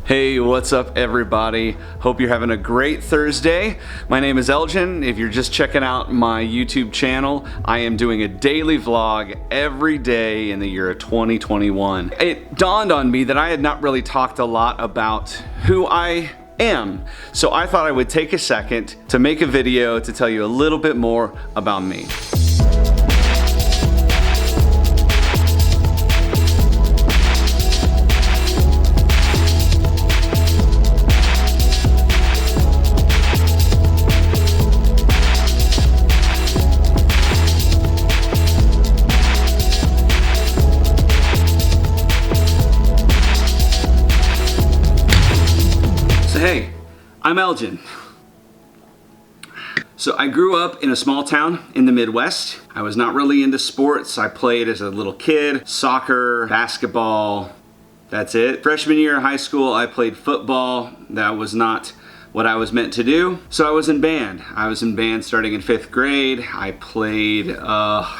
Hey, what's up everybody? Hope you're having a great Thursday. My name is Elgin. If you're just checking out my YouTube channel, I am doing a daily vlog every day in the year of 2021. It dawned on me that I had not really talked a lot about who I am. So I thought I would take a second to make a video to tell you a little bit more about me. Hey, I'm Elgin. So I grew up in a small town in the Midwest. I was not really into sports. I played as a little kid, soccer, basketball, that's it. Freshman year of high school, I played football. That was not what I was meant to do. So I was in band. I was in band starting in 5th grade. I played, I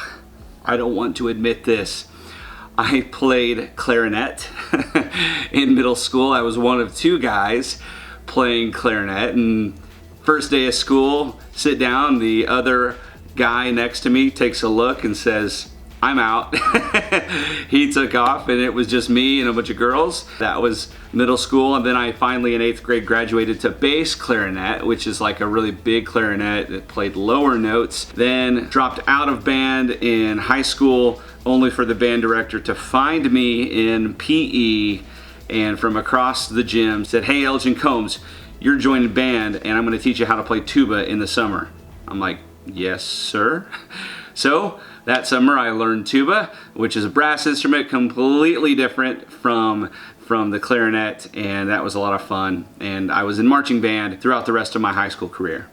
don't want to admit this, I played clarinet in middle school. I was one of 2 guys playing clarinet, and first day of school, sit down, the other guy next to me takes a look and says, "I'm out." He took off and it was just me and a bunch of girls. That was middle school, and then I finally in 8th grade graduated to bass clarinet, which is like a really big clarinet that played lower notes. Then dropped out of band in high school, only for the band director to find me in PE and from across the gym said, "Hey, Elgin Combs, you're joining band and I'm gonna teach you how to play tuba in the summer." I'm like, "Yes, sir." So that summer I learned tuba, which is a brass instrument, completely different from the clarinet, and that was a lot of fun. And I was in marching band throughout the rest of my high school career.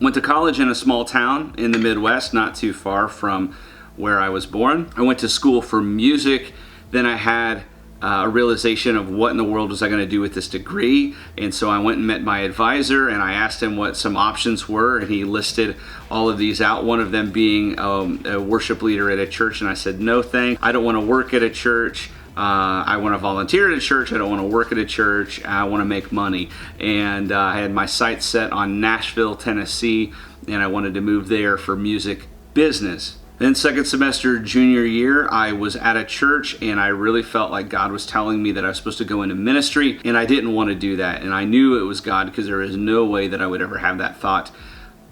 Went to college in a small town in the Midwest, not too far from where I was born. I went to school for music. Then I had a realization of what in the world was I going to do with this degree, and so I went and met my advisor and I asked him what some options were, and he listed all of these out, one of them being a worship leader at a church, and I said, "No thanks, I don't want to work at a church. I want to volunteer at a church. I don't want to work at a church. I want to make money." And I had my sights set on Nashville, Tennessee, and I wanted to move there for music business. Then second semester junior year, I was at a church and I really felt like God was telling me that I was supposed to go into ministry, and I didn't want to do that. And I knew it was God because there is no way that I would ever have that thought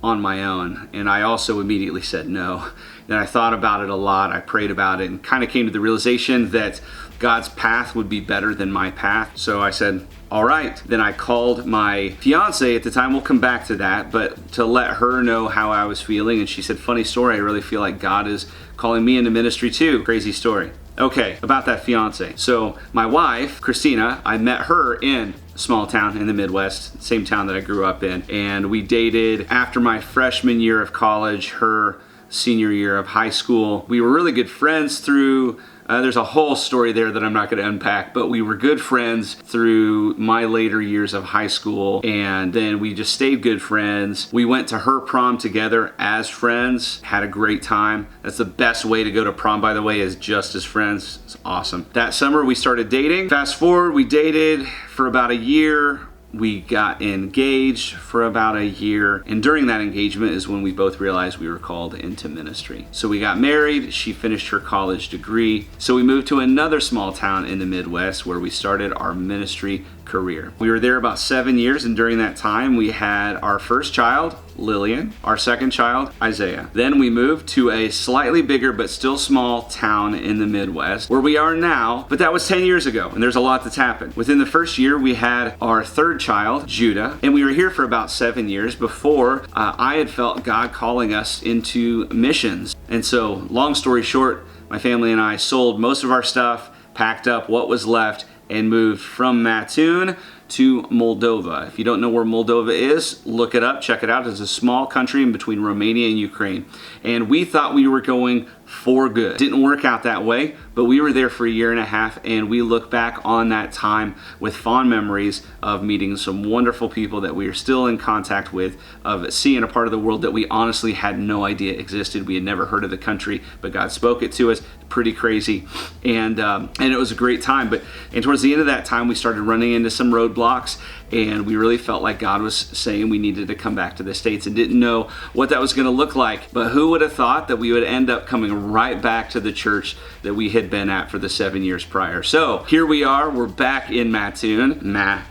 on my own. And I also immediately said no. And I thought about it a lot. I prayed about it and kind of came to the realization that God's path would be better than my path. So I said, all right. Then I called my fiance at the time, we'll come back to that, but to let her know how I was feeling. And she said, "Funny story, I really feel like God is calling me into ministry too." Crazy story. Okay, about that fiance. So my wife, Christina, I met her in a small town in the Midwest, same town that I grew up in. And we dated after my freshman year of college, her senior year of high school. We were really good friends through there's a whole story there that I'm not going to unpack, but we were good friends through my later years of high school, and then we just stayed good friends. We went to her prom together as friends, had a great time. That's the best way to go to prom, by the way, is just as friends. It's awesome. That summer we started dating. Fast forward, we dated for about a year. We got engaged for about a year, and during that engagement is when we both realized we were called into ministry. So we got married, she finished her college degree, so we moved to another small town in the Midwest where we started our ministry career. We were there about 7 years, and during that time we had our first child, Lillian, our second child, Isaiah. Then we moved to a slightly bigger but still small town in the Midwest where we are now, but that was 10 years ago, and there's a lot that's happened. Within the first year we had our third child, Judah, and we were here for about 7 years before I had felt God calling us into missions. And so, long story short, my family and I sold most of our stuff, packed up what was left, and moved from Mattoon to Moldova. If you don't know where Moldova is, look it up, check it out. It's a small country in between Romania and Ukraine. And we thought we were going for good. Didn't work out that way, but we were there for a year and a half, and we look back on that time with fond memories of meeting some wonderful people that we are still in contact with, of seeing a part of the world that we honestly had no idea existed. We had never heard of the country, but God spoke it to us. Pretty crazy, and it was a great time. And towards the end of that time, we started running into some roadblocks, and we really felt like God was saying we needed to come back to the States, and didn't know what that was going to look like. But who would have thought that we would end up coming right back to the church that we had been at for the 7 years prior. So here we are, we're back in Mattoon, not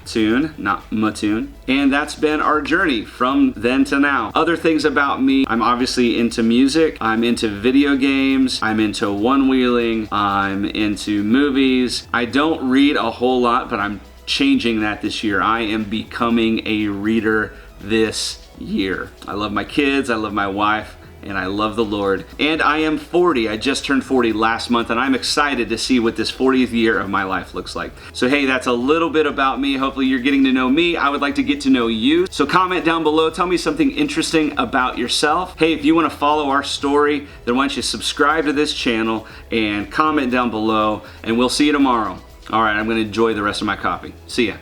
Mattoon, and that's been our journey from then to now. Other things about me: I'm obviously into music, I'm into video games, I'm into one-wheeling, I'm into movies. I don't read a whole lot, but I'm changing that this year. I am becoming a reader this year. I love my kids, I love my wife, and I love the Lord. And I am 40. I just turned 40 last month, and I'm excited to see what this 40th year of my life looks like. So hey, that's a little bit about me. Hopefully you're getting to know me. I would like to get to know you. So comment down below, tell me something interesting about yourself. Hey, if you want to follow our story, then why don't you subscribe to this channel and comment down below, and we'll see you tomorrow. All right, I'm going to enjoy the rest of my coffee. See ya.